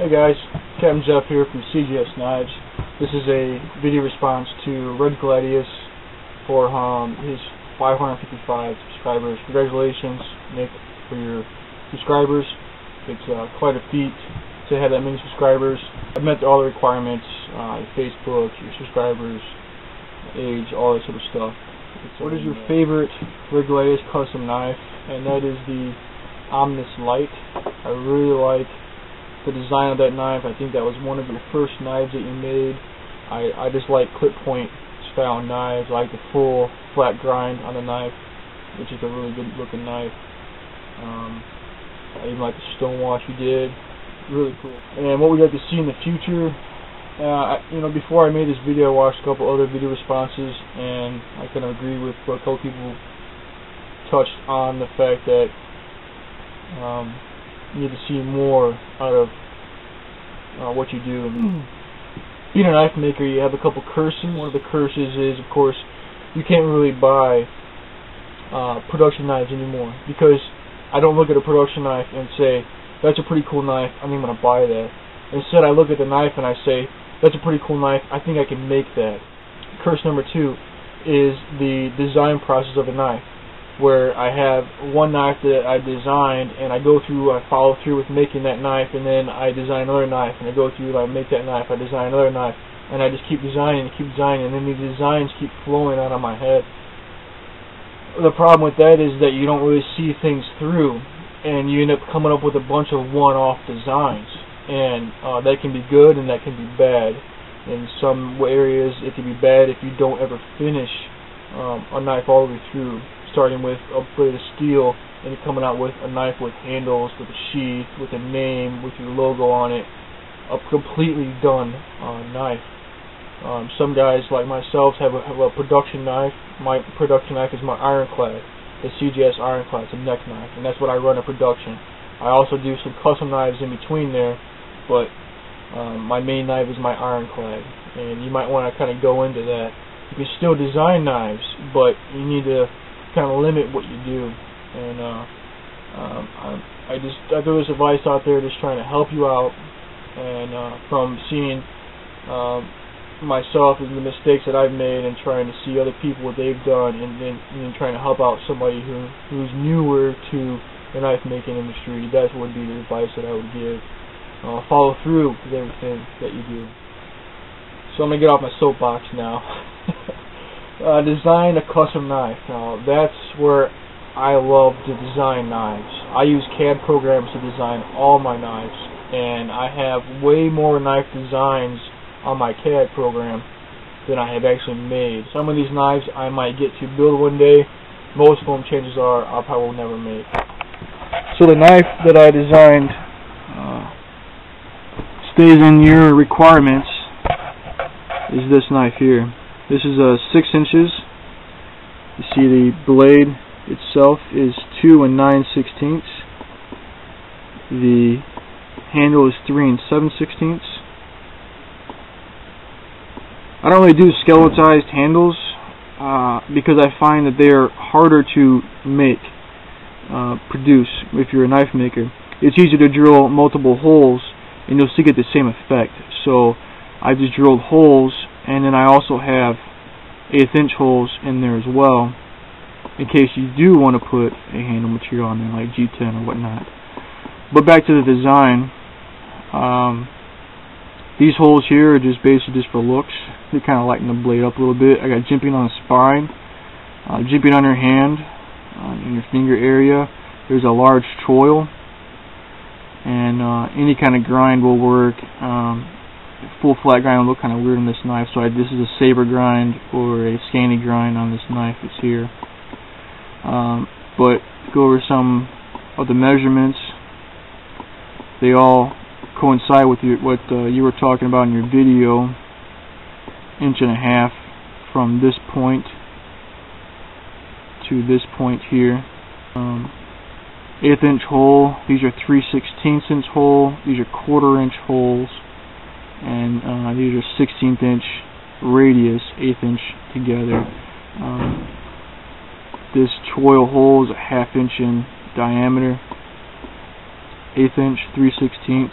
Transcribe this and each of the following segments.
Hey guys, Captain Jeff here from CGS Knives. This is a video response to Red Gladius for his 555 subscribers. Congratulations, Nick, for your subscribers. It's quite a feat to have that many subscribers. I've met all the requirements, Facebook, your subscribers, age, all that sort of stuff. What is your favorite Red Gladius custom knife? And that is the Omnis Light. I really like the design of that knife. I think that was one of your first knives that you made. I just like clip point style knives. I like the full flat grind on the knife, which is a really good looking knife. I even like the stonewash you did. Really cool. And what we got to see in the future, before I made this video, I watched a couple other video responses, and I kind of agree with what a couple people touched on, the fact that you need to see more out of what you do. Being a knife maker, you have a couple curses. One of the curses is, of course, you can't really buy production knives anymore, because I don't look at a production knife and say, that's a pretty cool knife, I'm going to buy that. Instead, I look at the knife and I say, that's a pretty cool knife, I think I can make that. Curse number 2 is the design process of a knife, where I have one knife that I designed, and I follow through with making that knife, and then I design another knife, and I go through, I make that knife, I design another knife, and I just keep designing, and then these designs keep flowing out of my head. The problem with that is that you don't really see things through, and you end up coming up with a bunch of one-off designs, and that can be good and that can be bad. In some areas it can be bad if you don't ever finish a knife all the way through, starting with a blade of steel and you're coming out with a knife with handles, with a sheath, with a name, with your logo on it, a completely done knife. Some guys like myself have a production knife. My production knife is my ironclad, the CGS ironclad. It's a neck knife, and that's what I run in production. I also do some custom knives in between there, but my main knife is my ironclad, and you might want to kind of go into that. You can still design knives, but you need to kind of limit what you do. And I throw this advice out there, just trying to help you out, and from seeing myself and the mistakes that I've made, and trying to see other people what they've done, and then trying to help out somebody who's newer to the knife making industry. That would be the advice that I would give. Follow through with everything that you do. So I'm going to get off my soapbox now. Design a custom knife. Now that's where I love to design knives. I use CAD programs to design all my knives, and I have way more knife designs on my CAD program than I have actually made. Some of these knives I might get to build one day. Most of them, chances are, I probably will never make. So the knife that I designed stays in your requirements is this knife here. This is 6 inches. You see the blade itself is 2 9/16. The handle is 3 7/16. I don't really do skeletized handles because I find that they are harder to make, produce if you're a knife maker. It's easier to drill multiple holes and you'll still get the same effect. So I just drilled holes, and then I also have 1/8 inch holes in there as well, in case you do want to put a handle material on there, like G10 or whatnot. But back to the design. These holes here are just basically just for looks. They kind of lighten the blade up a little bit. I got jimping on the spine, jimping on your hand, in your finger area. There's a large choil, and any kind of grind will work. Full flat grind will look kind of weird on this knife, so this is a saber grind or a scanty grind on this knife. It's here. But go over some of the measurements. They all coincide with what you were talking about in your video. 1.5 inches from this point to this point here. 1/8 inch hole. These are 3/16 inch hole. These are 1/4 inch holes, and these are 1/16 inch radius, 1/8 inch together. This choil hole is a 1/2 inch in diameter, 1/8 inch, 3/16.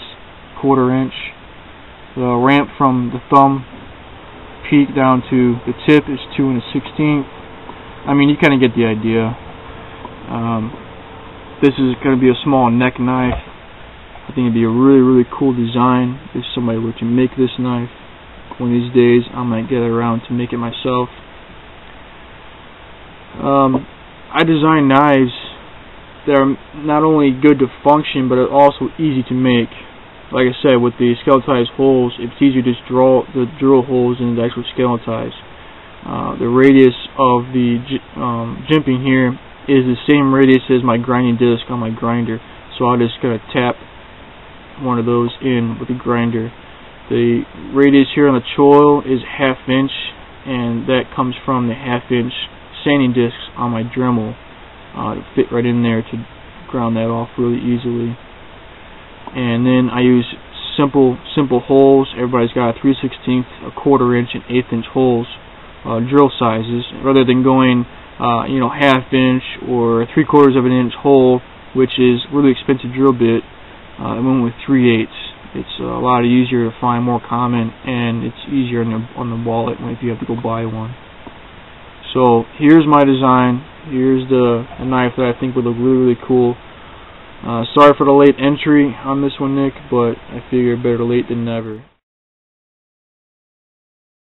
1/4 inch. The ramp from the thumb peak down to the tip is 2 1/16. I mean, you kind of get the idea. This is going to be a small neck knife. I think it'd be a really cool design if somebody were to make this knife. One of these days I might get around to make it myself. I design knives that are not only good to function, but are also easy to make. Like I said, with the skeletized holes, it's easier to just drill holes in the actual skeletized. The radius of the jimping here is the same radius as my grinding disc on my grinder, so I'll just gonna tap one of those in with the grinder. The radius here on the choil is 1/2 inch, and that comes from the 1/2 inch sanding discs on my Dremel to fit right in there to ground that off really easily. And then I use simple holes. Everybody's got a 3/16, a 1/4 inch, and 1/8 inch holes, drill sizes, rather than going 1/2 inch or 3/4 of an inch hole, which is really expensive drill bit. I went with 3/8. It's a lot easier to find, more common, and it's easier on the wallet if you have to go buy one. So here's my design. Here's the knife that I think would look really cool. Sorry for the late entry on this one, Nick, but I figure better late than never.